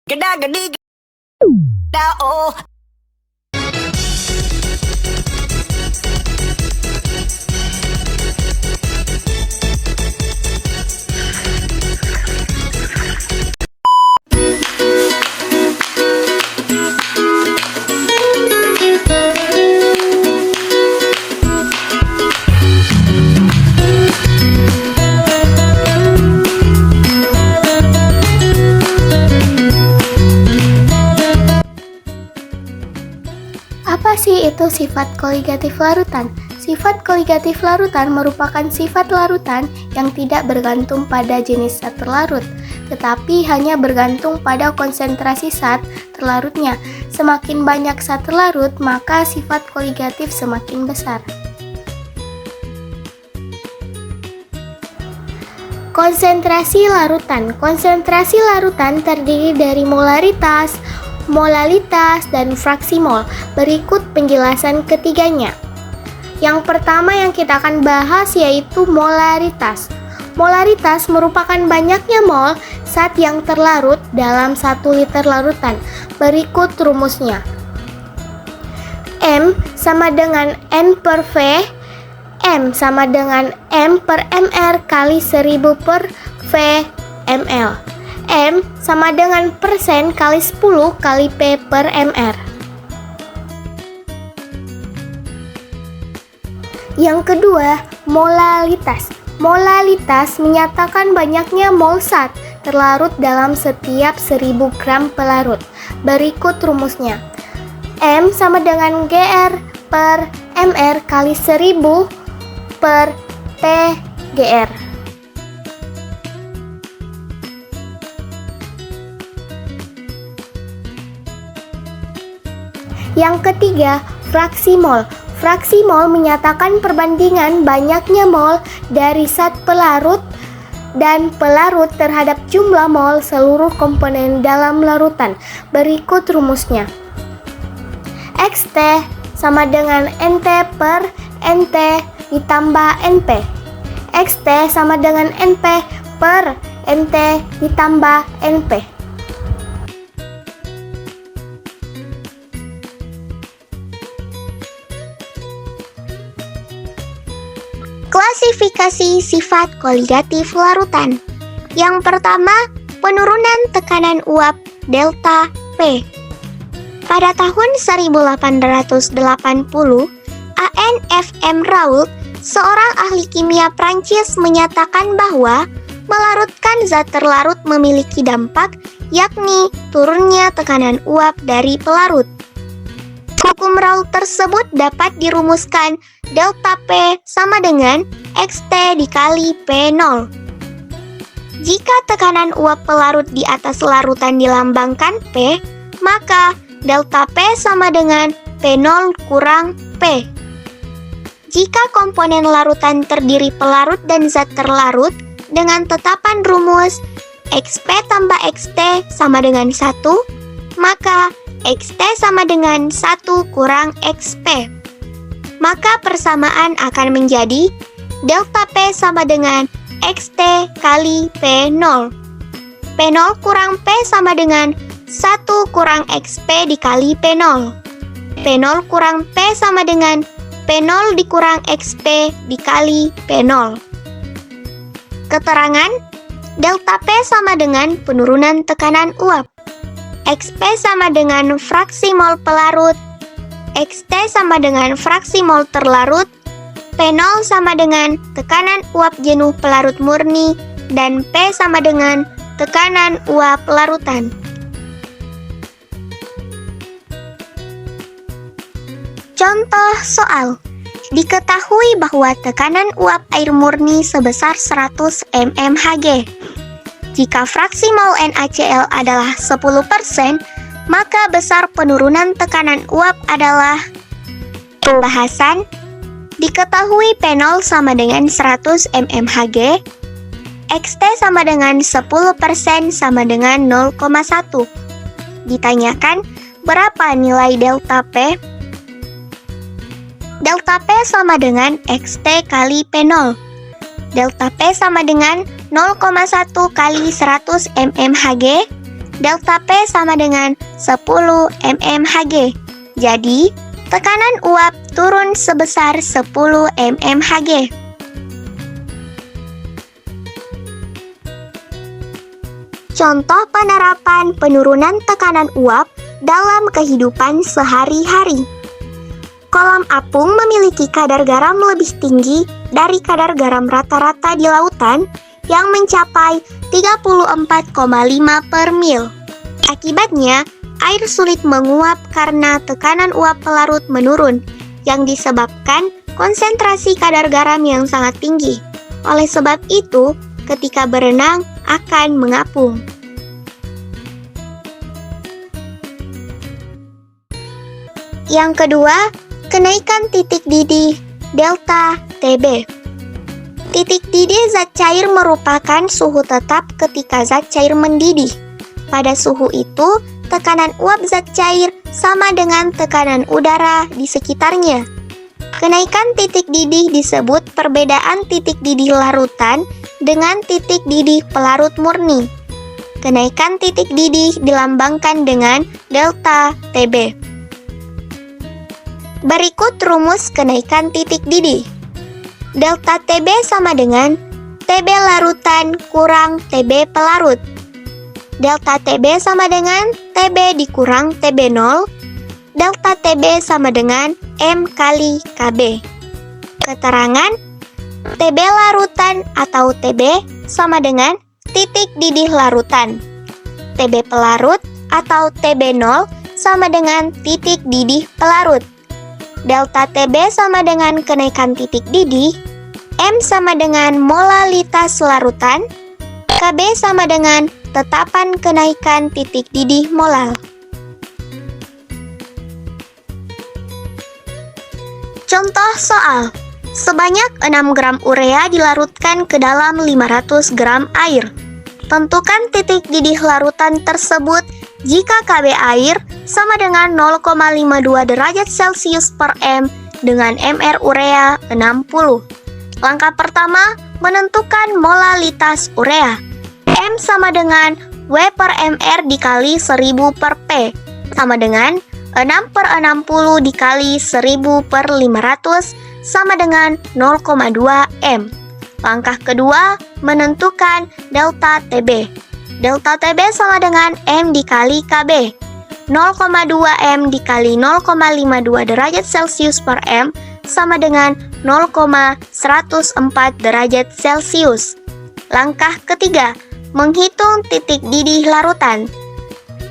Geda gedi geda oh. Apa sih itu sifat koligatif larutan? Sifat koligatif larutan merupakan sifat larutan yang tidak bergantung pada jenis zat terlarut, tetapi hanya bergantung pada konsentrasi zat terlarutnya. Semakin banyak zat terlarut, maka sifat koligatif semakin besar. Konsentrasi larutan. Konsentrasi larutan terdiri dari molaritas, molalitas, dan fraksi mol. Berikut penjelasan ketiganya. Yang pertama yang kita akan bahas yaitu molaritas. Molaritas merupakan banyaknya mol zat yang terlarut dalam 1 liter larutan. Berikut rumusnya. M sama dengan N per V. M sama dengan M per MR kali 1000 per V ml. M sama dengan persen kali 10 kali P per MR. Yang kedua, molalitas. Molalitas menyatakan banyaknya mol zat terlarut dalam setiap 1000 gram pelarut. Berikut rumusnya. M sama dengan GR per MR kali 1000 per PGR. Yang ketiga, fraksi mol. Fraksi mol menyatakan perbandingan banyaknya mol dari zat pelarut dan pelarut terhadap jumlah mol seluruh komponen dalam larutan. Berikut rumusnya. XT sama dengan NT per NT ditambah NP. XT sama dengan NP per NT ditambah NP. Klasifikasi sifat koligatif larutan. Yang pertama, penurunan tekanan uap delta P. Pada tahun 1880, A.N.F.M. Raoult, seorang ahli kimia Prancis, menyatakan bahwa melarutkan zat terlarut memiliki dampak, yakni turunnya tekanan uap dari pelarut. Hukum Raoult tersebut dapat dirumuskan delta P sama dengan XT dikali P0. Jika tekanan uap pelarut di atas larutan dilambangkan P, maka delta P sama dengan P0 kurang P. Jika komponen larutan terdiri pelarut dan zat terlarut, dengan tetapan rumus XP tambah XT sama dengan 1, maka XT sama dengan 1 kurang XP. Maka persamaan akan menjadi delta P sama dengan XT kali P0. P0 kurang P sama dengan 1 kurang XP dikali P0. P0 kurang P sama dengan P0 dikurang XP dikali P0. Keterangan, delta P sama dengan penurunan tekanan uap. XP sama dengan fraksi mol pelarut, XT sama dengan fraksi mol terlarut, P0 sama dengan tekanan uap jenuh pelarut murni, dan P sama dengan tekanan uap larutan. Contoh soal. Diketahui bahwa tekanan uap air murni sebesar 100 mmHg. Jika fraksi mol NaCl adalah 10%, maka besar penurunan tekanan uap adalah pembahasan. Diketahui P0 sama dengan 100 mmHg, XT sama dengan 10% sama dengan 0,1. Ditanyakan berapa nilai delta P? Delta P sama dengan XT kali P0. Delta P sama dengan 0,1 kali 100 mmHg delta P sama dengan 10 mmHg. Jadi, tekanan uap turun sebesar 10 mmHg. Contoh penerapan penurunan tekanan uap dalam kehidupan sehari-hari. Kolam apung memiliki kadar garam lebih tinggi dari kadar garam rata-rata di lautan yang mencapai 34,5 per mil. Akibatnya, air sulit menguap karena tekanan uap pelarut menurun yang disebabkan konsentrasi kadar garam yang sangat tinggi. Oleh sebab itu, ketika berenang akan mengapung. Yang kedua, kenaikan titik didih delta TB. Titik didih zat cair merupakan suhu tetap ketika zat cair mendidih. Pada suhu itu, tekanan uap zat cair sama dengan tekanan udara di sekitarnya. Kenaikan titik didih disebut perbedaan titik didih larutan dengan titik didih pelarut murni. Kenaikan titik didih dilambangkan dengan delta TB. Berikut rumus kenaikan titik didih. Delta TB sama dengan TB larutan kurang TB pelarut. Delta TB sama dengan TB dikurang TB0. Delta TB sama dengan M kali KB. Keterangan TB larutan atau TB sama dengan titik didih larutan. TB pelarut atau TB0 sama dengan titik didih pelarut. Delta TB sama dengan kenaikan titik didih. M sama dengan molalitas larutan. KB sama dengan tetapan kenaikan titik didih molal. Contoh soal, sebanyak 6 gram urea dilarutkan ke dalam 500 gram air. Tentukan titik didih larutan tersebut jika KB air sama dengan 0,52 derajat Celcius per M dengan MR urea 60. Langkah pertama, menentukan molalitas urea. M sama dengan W per MR dikali 1000 per P sama dengan 6 per 60 dikali 1000 per 500 sama dengan 0,2 M. Langkah kedua, menentukan delta TB. Delta TB sama dengan M dikali KB. 0,2 M dikali 0,52 derajat Celcius per M sama dengan 0,104 derajat Celcius. Langkah ketiga, menghitung titik didih larutan.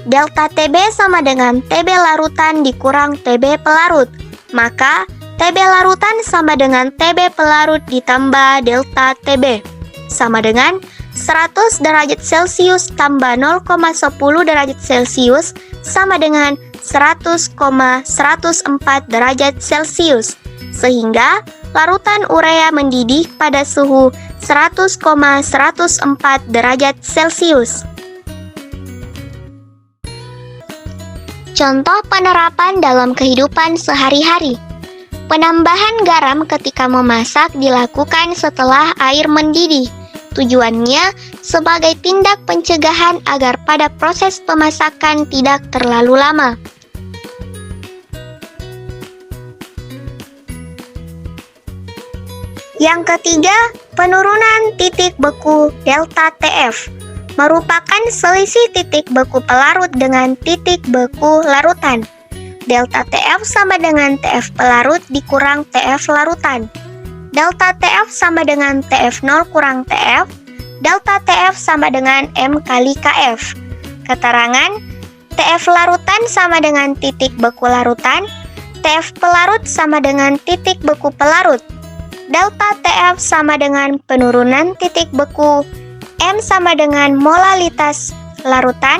Delta TB sama dengan TB larutan dikurang TB pelarut. Maka TB larutan sama dengan TB pelarut ditambah delta TB. Sama dengan 100 derajat Celcius tambah 0,10 derajat Celcius sama dengan 100,104 derajat Celcius. Sehingga larutan urea mendidih pada suhu 100,104 derajat Celcius. Contoh penerapan dalam kehidupan sehari-hari. Penambahan garam ketika memasak dilakukan setelah air mendidih. Tujuannya sebagai tindak pencegahan agar pada proses pemasakan tidak terlalu lama. Yang ketiga, penurunan titik beku delta TF merupakan selisih titik beku pelarut dengan titik beku larutan. Delta TF sama dengan TF pelarut dikurang TF larutan. Delta TF sama dengan TF0 kurang TF. Delta TF sama dengan M kali KF. Keterangan, TF larutan sama dengan titik beku larutan. TF pelarut sama dengan titik beku pelarut. Delta TF sama dengan penurunan titik beku. M sama dengan molalitas larutan.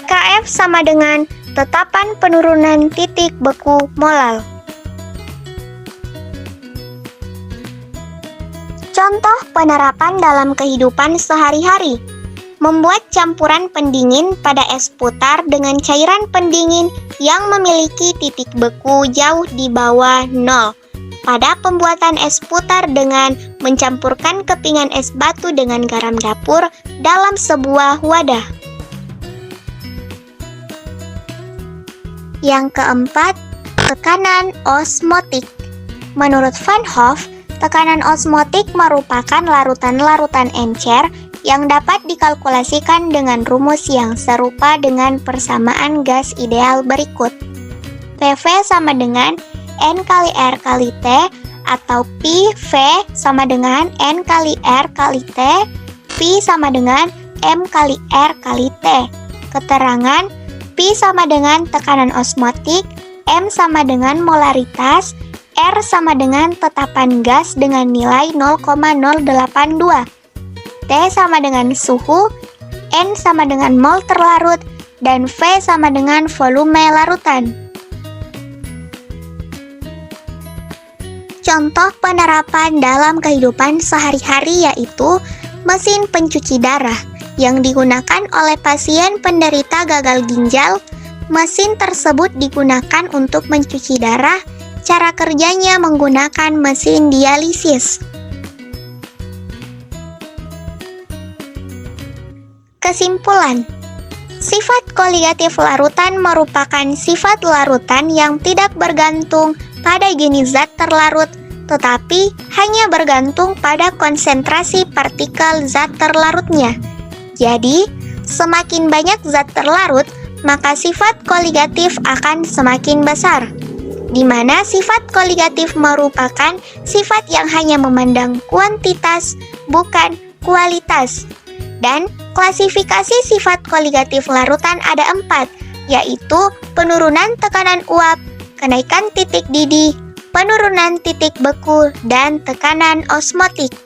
KF sama dengan tetapan penurunan titik beku molal. Contoh penerapan dalam kehidupan sehari-hari. Membuat campuran pendingin pada es putar dengan cairan pendingin yang memiliki titik beku jauh di bawah 0. Pada pembuatan es putar dengan mencampurkan kepingan es batu dengan garam dapur dalam sebuah wadah. Yang keempat, tekanan osmotik. Menurut Van Hoff, tekanan osmotik merupakan larutan-larutan encer yang dapat dikalkulasikan dengan rumus yang serupa dengan persamaan gas ideal berikut. PV sama dengan N kali R kali T atau Pi V sama dengan N kali R kali T, Pi sama dengan M kali R kali T. Keterangan Pi sama dengan tekanan osmotik, M sama dengan molaritas, R sama dengan tetapan gas dengan nilai 0,082. T sama dengan suhu, N sama dengan mol terlarut, dan V sama dengan volume larutan. Contoh penerapan dalam kehidupan sehari-hari yaitu mesin pencuci darah yang digunakan oleh pasien penderita gagal ginjal. Mesin tersebut digunakan untuk mencuci darah. Cara kerjanya menggunakan mesin dialisis. Kesimpulan, sifat koligatif larutan merupakan sifat larutan yang tidak bergantung pada jenis zat terlarut, tetapi hanya bergantung pada konsentrasi partikel zat terlarutnya. Jadi, semakin banyak zat terlarut, maka sifat koligatif akan semakin besar, di mana sifat koligatif merupakan sifat yang hanya memandang kuantitas, bukan kualitas. Dan klasifikasi sifat koligatif larutan ada 4, yaitu penurunan tekanan uap, kenaikan titik didih, penurunan titik beku, dan tekanan osmotik.